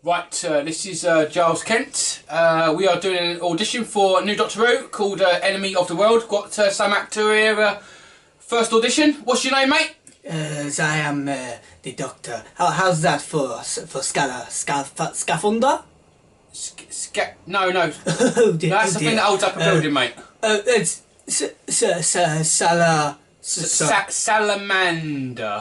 Right, this is Giles Kent. We are doing an audition for a new Doctor Who called Enemy of the World. Got some actor here. First audition. What's your name, mate? I am the Doctor. How's that for scaphandra? No. Oh dear, That's the thing that holds up a building, mate. It's Salamander.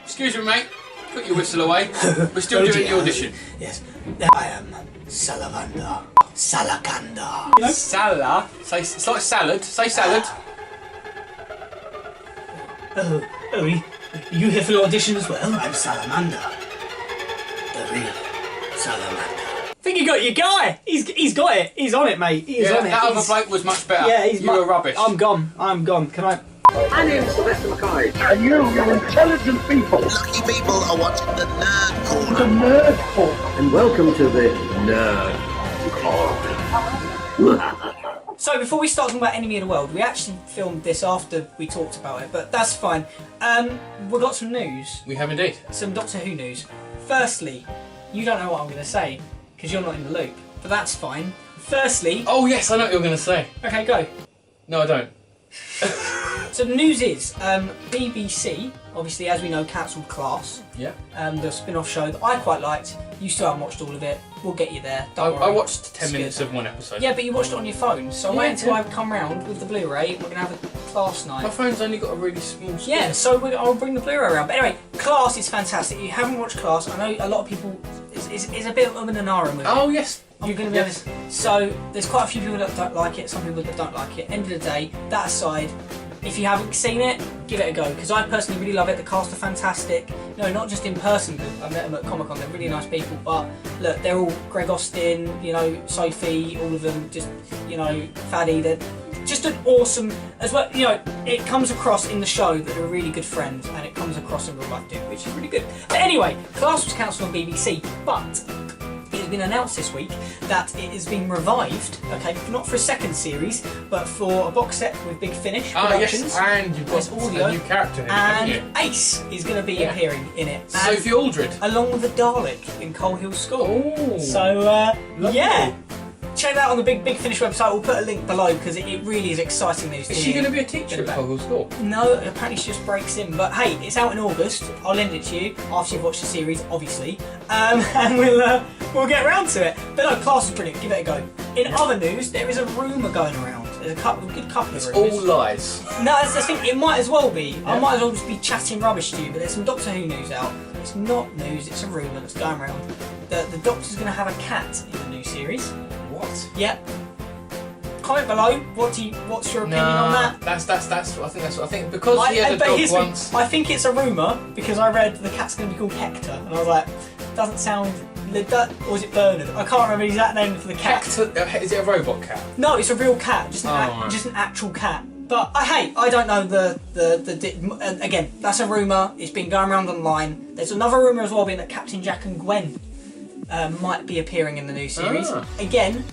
Excuse me, mate. Put your whistle away. We're still doing the audition. Yes, I am Salamander. Salakanda. Salad. Say it's like salad. Say salad. You here for the audition as well? I'm Salamander. The real Salamander. I think you got your guy. He's got it. He's on it, mate. He's on it. That other bloke was much better. Yeah, you were rubbish. I'm gone. Can I? My name's Sylvester McCoy. And you're intelligent people. Lucky people are watching the Nerd Corner. The Nerd Corner. And welcome to the Nerd Corner. So before we start talking about Enemy of the World, we actually filmed this after we talked about it, but that's fine. We've got some news. We have indeed. Some Doctor Who news. Firstly, you don't know what I'm going to say, because you're not in the loop, but that's fine. Firstly... Oh yes, I know what you're going to say. Okay, go. No, I don't. So the news is, BBC, obviously as we know, cancelled Class. Yeah. The spin-off show that I quite liked. You still haven't watched all of it. We'll get you there. I watched 10 minutes of one episode. Yeah, but you watched it on your phone. So wait until I come round with the Blu-ray. We're going to have a Class night. My phone's only got a really small screen. Yeah, so I'll bring the Blu-ray around. But anyway, Class is fantastic. If you haven't watched Class, I know a lot of people... It's a bit of an Anara movie. Oh yes. I'm going to be honest. So there's quite a few people that don't like it, some people that don't like it. End of the day, that aside, if you haven't seen it, give it a go. Because I personally really love it. The cast are fantastic. No, not just in person. I met them at Comic Con. They're really nice people. But look, they're all Greg Austin, Sophie, all of them. Just Faddy. They're just an awesome as well. It comes across in the show that they're really good friends, and it comes across in real life too, which is really good. But anyway, Class was cancelled on BBC, but it has been announced this week that it has been revived, okay, not for a second series, but for a box set with Big Finish Productions. Yes, and you've got audio, a new character in it, and haven't you? Ace is going to be appearing in it. Sophie Aldred. Along with the Dalek in Coal Hill School. Ooh, so, lovely. Yeah. Check that out on the Big Finish website. We'll put a link below because it really is exciting news. Is she going to be a teacher at Coal Hill School? No, apparently she just breaks in. But hey, it's out in August. I'll lend it to you after you've watched the series, obviously, and we'll get around to it. But no, Class is brilliant. Give it a go. In other news, there is a rumour going around. There's a good couple of rumours. All lies. No, that's the thing. It might as well be. Yeah. I might as well just be chatting rubbish to you. But there's some Doctor Who news out. It's not news. It's a rumour that's going around. The Doctor's going to have a cat in the new series. What? Yep. Comment below. What's your opinion on that? I think because he had a dog once. I think it's a rumour because I read the cat's going to be called Hector, and I was like, doesn't sound. Or is it Bernard? I can't remember the exact name for the cat. Hector, is it a robot cat? No, it's a real cat, just an actual cat. But I don't know again, that's a rumour. It's been going around online. There's another rumour as well being that Captain Jack and Gwen might be appearing in the new series. Again,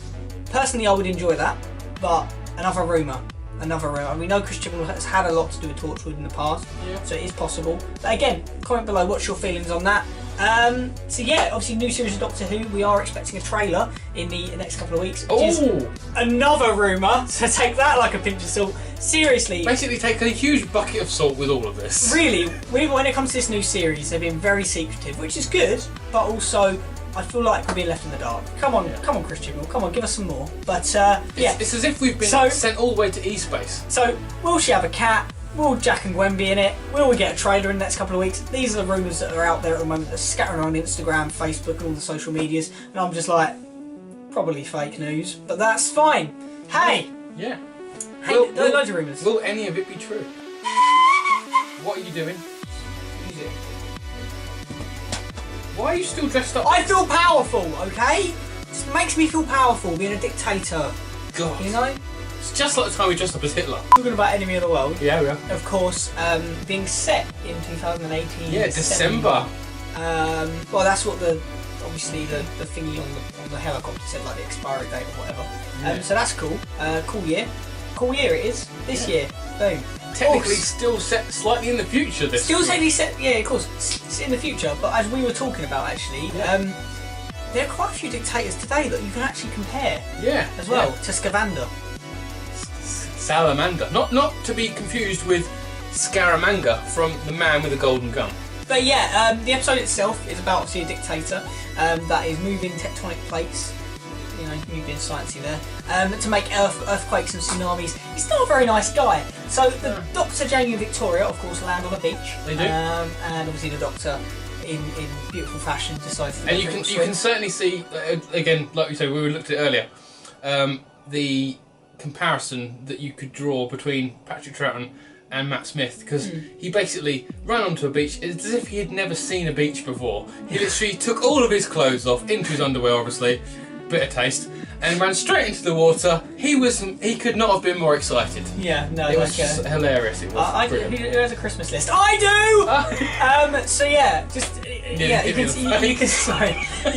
personally, I would enjoy that, but another rumour. We know Chris Chibnall has had a lot to do with Torchwood in the past, so it is possible. But again, comment below what's your feelings on that. So yeah, obviously new series of Doctor Who. We are expecting a trailer in the next couple of weeks, which is another rumour, so take that like a pinch of salt. Seriously. Basically take a huge bucket of salt with all of this. Really, when it comes to this new series, they've been very secretive, which is good, but also I feel like we're being left in the dark. Come on, Chris Chibnall, come on, give us some more. But It's as if we've been sent all the way to E-Space. So, will she have a cat? Will Jack and Gwen be in it? Will we get a trailer in the next couple of weeks? These are the rumours that are out there at the moment. They're scattering around Instagram, Facebook, and all the social medias. And I'm just like, probably fake news. But that's fine. Hey! Yeah. Hey, there are loads of rumours. Will any of it be true? What are you doing? Music. Why are you still dressed up? I feel powerful, okay? It makes me feel powerful being a dictator. God. You know? It's just like the time we dressed up as Hitler. Talking about Enemy of the World. Yeah, we are. Of course, being set in 2018. Yeah, December. Well, that's what obviously the thingy on the helicopter said, like the expiry date or whatever. So that's cool. Cool year. cool year it is. This year, boom. Technically, still set slightly in the future. This Still week. technically set, yeah, of course, it's in the future. But as we were talking about, actually, there are quite a few dictators today that you can actually compare. Yeah. As well to Scamander. Salamander, not to be confused with Scaramanga from The Man with the Golden Gun. But yeah, the episode itself is about obviously a dictator that is moving tectonic plates. You know, me being sciencey there, to make earthquakes and tsunamis. He's not a very nice guy. So the Doctor, Jamie and Victoria, of course, land on a beach. They do. And obviously the Doctor, in beautiful fashion, decides to. And you can certainly see again, like we said, we looked at it earlier, the comparison that you could draw between Patrick Troughton and Matt Smith, because he basically ran onto a beach as if he had never seen a beach before. He literally took all of his clothes off, into his underwear obviously, bitter taste, and ran straight into the water. He could not have been more excited. Yeah, no, it was just hilarious. It was brilliant. Who has a Christmas list? I do. So yeah, just you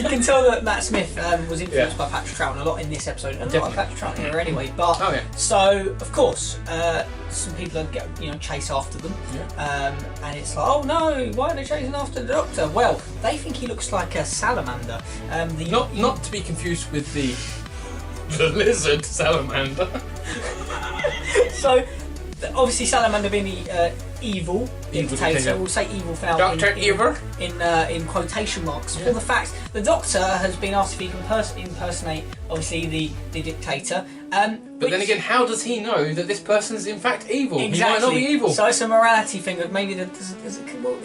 can tell that Matt Smith was influenced by Patrick Troughton a lot in this episode, and a lot of Patrick Troughton here anyway. But so of course, some people get chase after them, and it's like, oh no, why are they chasing after the Doctor? Well, they think he looks like a salamander. Not to be confused with the lizard salamander. So obviously salamander being the evil dictator. We'll say evil for now. Dr. Evil? In quotation marks, for the fact the Doctor has been asked if he can impersonate obviously the dictator. But then again, how does he know that this person is in fact evil? Exactly. He might not be evil. So it's a morality thing that maybe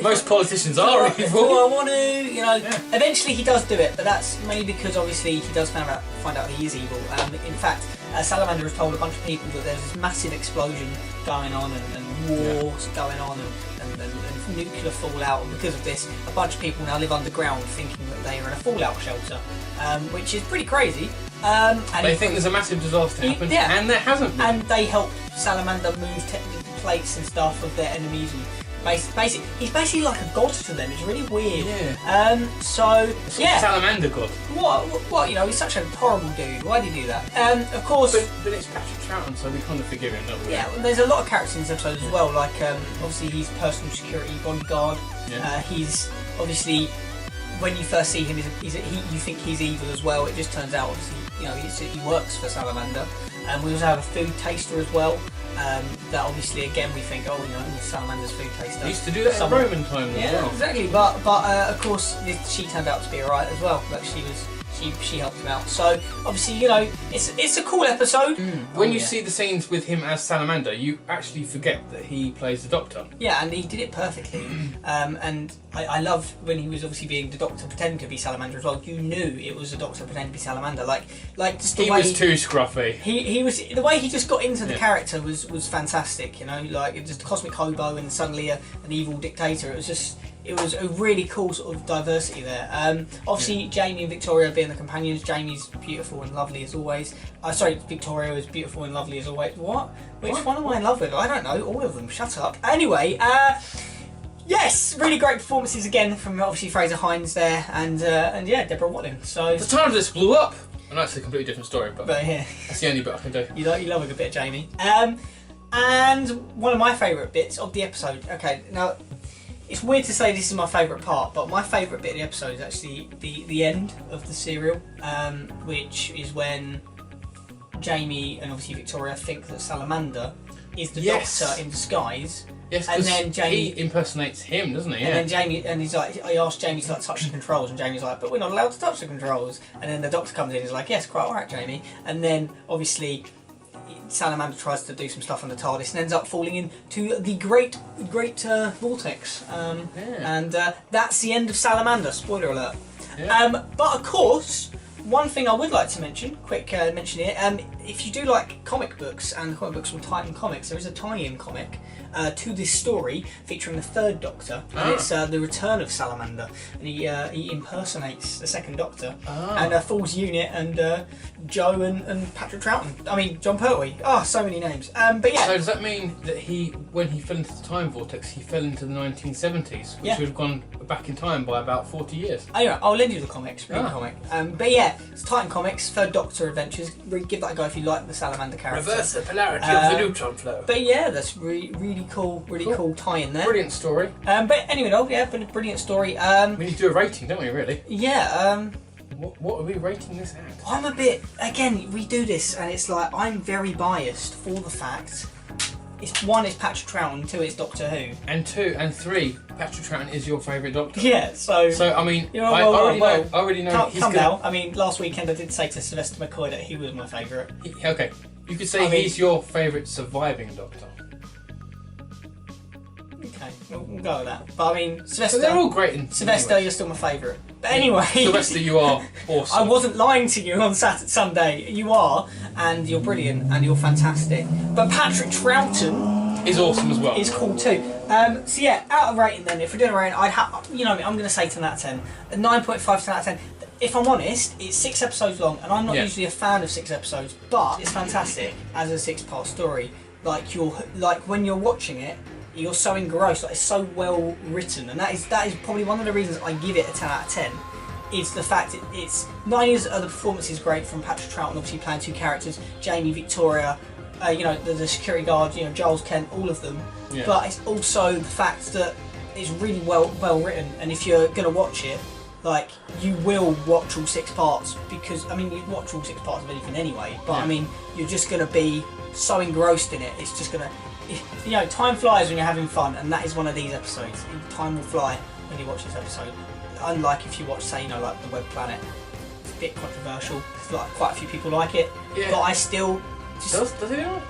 most politicians are evil. Well, I want to, Eventually he does do it, but that's mainly because obviously he does find out he is evil. In fact, Salamander has told a bunch of people that there's this massive explosion going on and wars going on and nuclear fallout, and because of this, a bunch of people now live underground thinking that they are in a fallout shelter, which is pretty crazy. And they think there's a massive disaster happened, and there hasn't been. And they help Salamander move technical plates and stuff of their enemies, and he's basically like a god to them. It's really weird. Yeah. Salamander god. What? He's such a horrible dude. Why did he do that? Of course. But it's Patrick Troughton, so we kind of forgive him, don't we? Yeah. Well, there's a lot of characters in this episode as well. Like obviously he's personal security bodyguard. Yeah. He's obviously, when you first see him, you think he's evil as well. It just turns out obviously he works for Salamander. We also have a food taster as well. That obviously again we think, Salamander's food taster. He used to do that in Roman times as well. Exactly. But of course she turned out to be alright as well. Like she helped him out. So obviously it's a cool episode. When you see the scenes with him as Salamander, you actually forget that he plays the Doctor. Yeah, and he did it perfectly. And I love when he was obviously being the Doctor pretending to be Salamander as well. You knew it was the Doctor pretending to be Salamander. Like just the way he was too scruffy. He was, the way he just got into the character was fantastic. Like it just a cosmic hobo and suddenly an evil dictator. It was a really cool sort of diversity there. Obviously, Jamie and Victoria being the companions. Jamie's beautiful and lovely as always. Victoria is beautiful and lovely as always. What? Which one am I in love with? I don't know. All of them. Shut up. Anyway, yes, really great performances again from obviously Fraser Hines there, and Deborah Watling. So the TARDIS blew up. I know it's a completely different story, but yeah, that's the only bit I can do. You love a good bit of Jamie. And one of my favourite bits of the episode. Okay, now. It's weird to say this is my favourite part, but my favourite bit of the episode is actually the end of the serial, which is when Jamie and obviously Victoria think that Salamander is the Doctor in disguise. Yes, and then Jamie he impersonates him, doesn't he? And then Jamie, and he's like, I asked Jamie to touch the controls, and Jamie's like, but we're not allowed to touch the controls. And then the Doctor comes in, and he's like, yes, quite alright, Jamie. And then obviously Salamander tries to do some stuff on the TARDIS and ends up falling into the great vortex. And that's the end of Salamander. Spoiler alert. Yeah. But of course, one thing I would like to mention, mention here, if you do like comic books and comic books from Titan Comics, there is a tie-in comic to this story featuring the third Doctor, and it's the return of Salamander, and he impersonates the second Doctor, and Fool's Unit, and Joe and Patrick Troughton. I mean, John Pertwee. So many names. But yeah. So does that mean that when he fell into the time vortex, he fell into the 1970s, which would have gone back in time by about 40 years? Anyway, I'll lend you the comics, read the comic. But yeah, it's Titan Comics, Third Doctor Adventures. Give that a go. if you like the salamander character. Reverse the polarity of the neutron flow. But yeah, that's really cool tie-in there. Brilliant story. But anyway, brilliant story. We need to do a rating, don't we, really? Yeah, What are we rating this at? I'm a bit, again, we do this and it's like, I'm very biased for the fact, one, it's Patrick Troughton, two, it's Doctor Who. And 2 and 3, Patrick Troughton is your favourite Doctor. Yeah, so I mean, you know, I already know he's come gonna... now. I mean, last weekend I did say to Sylvester McCoy that he was my favourite. Okay, you could say he's your favourite surviving Doctor. Okay, we'll go with that. But I mean, Sylvester... So they're all great in Sylvester, you're still my favourite. But anyway... Sylvester, you are awesome. I wasn't lying to you on Sunday. You are, and you're brilliant, and you're fantastic. But Patrick Troughton... is awesome as well. Is cool too. So yeah, out of rating then, if we're doing a rating, I'd have, you know, I'm going to say 10 out of 10. A 9.5 10 out of 10. If I'm honest, it's 6 episodes long, and I'm not usually a fan of 6 episodes, but it's fantastic as a 6-part story. Like when you're watching it, you're so engrossed. Like, it's so well written, and that is probably one of the reasons I give it a 10 out of 10. Is the fact it's not only are the performances great from Patrick Troughton, obviously playing 2 characters, Jamie, Victoria. You know, the security guards, you know, Giles Kent, all of them. Yeah. But it's also the fact that it's really well written, and if you're going to watch it, like, you will watch all 6 parts, because, I mean, you watch all 6 parts of anything anyway, but I mean, you're just going to be so engrossed in it, it's just going to, you know, time flies when you're having fun, and that is one of these episodes. Time will fly when you watch this episode. Unlike if you watch, say, you know, like The Web Planet. It's a bit controversial, like, quite a few people like it, but I still... Does it not?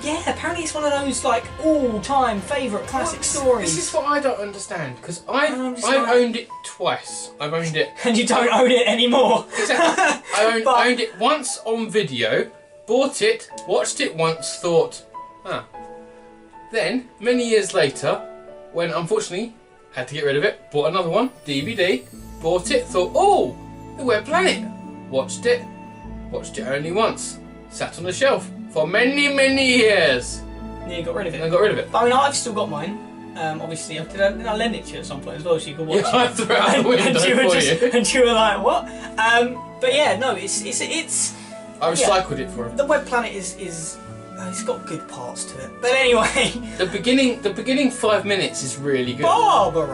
Yeah, apparently it's one of those like all-time favourite classic stories. This is what I don't understand, because I've owned it twice. I've owned it, and you don't own it anymore. Exactly. I owned it once on video, bought it, watched it once, thought, Then many years later, when unfortunately had to get rid of it, bought another one, DVD, bought it, thought, oh, The Web Planet, watched it only once. Sat on the shelf for many years. Yeah, you got rid of it. And I got rid of it. But I mean, I've still got mine. Obviously, did I lend it to you at some point as well, so you could watch it? I threw it out the window and you were like, what? But yeah, no, it's. I recycled it for him. The Web Planet is it's got good parts to it. But anyway, the beginning 5 minutes is really good. Barbara.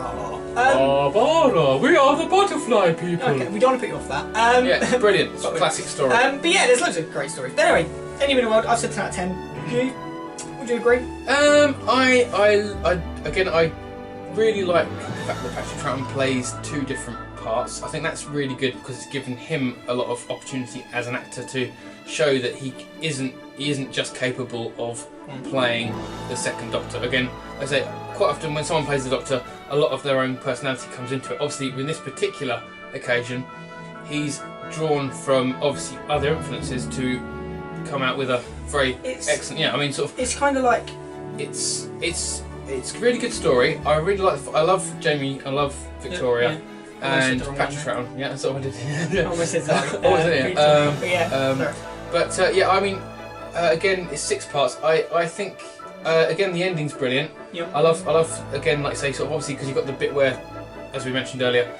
Barbara, we are the butterfly people. Okay, we don't want to put you off that. Yeah, brilliant. It's a classic story. But yeah, there's loads of great stories. But anyway, Anywhere in the World, I've said 10 out of 10. Would you agree? I really like the fact that Patrick Troughton plays 2 different parts. I think that's really good because it's given him a lot of opportunity as an actor to show that he isn't just capable of playing the second Doctor. Again, I say quite often when someone plays the Doctor, a lot of their own personality comes into it. Obviously, in this particular occasion, he's drawn from obviously other influences to come out with a very excellent. Yeah, I mean, sort of. It's kind of like it's a really good story. I really like. I love Jamie. I love Victoria. Yeah. And Patrick Troughton. Yeah, that's what I did. Almost said that. Yeah, I mean, again, it's 6 parts. I think again the ending's brilliant. Yep. I love again, like say, sort of obviously because you've got the bit where, as we mentioned earlier,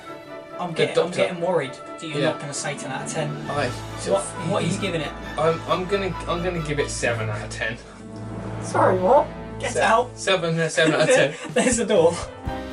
I'm getting worried that you're not going to say 10 out of 10. What he's giving it? I'm gonna give it 7 out of 10. Sorry, what? Get out. 7 out of 10. There's the door.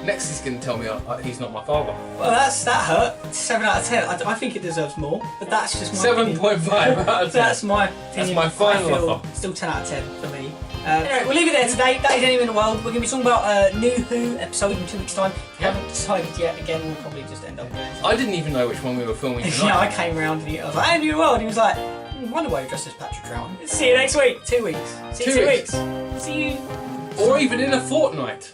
Next he's going to tell me he's not my father. Well, that hurt. 7 out of 10. I think it deserves more, but that's just my 7.5 out of 10. That's my opinion. That's my final offer. Still 10 out of 10 for me. Anyway, we'll leave it there today. That is Anywhere in the World. We're going to be talking about a new Who episode in 2 weeks' time. If you haven't decided yet, again, we'll probably just end up doing it. I didn't even know which one we were filming tonight. Yeah, I came round and I was like, Anywhere in the World. And he was like, I wonder why you're dressed as Patrick Troughton. See you next week. 2 weeks. See you 2 weeks. See you. Or even in a fortnight.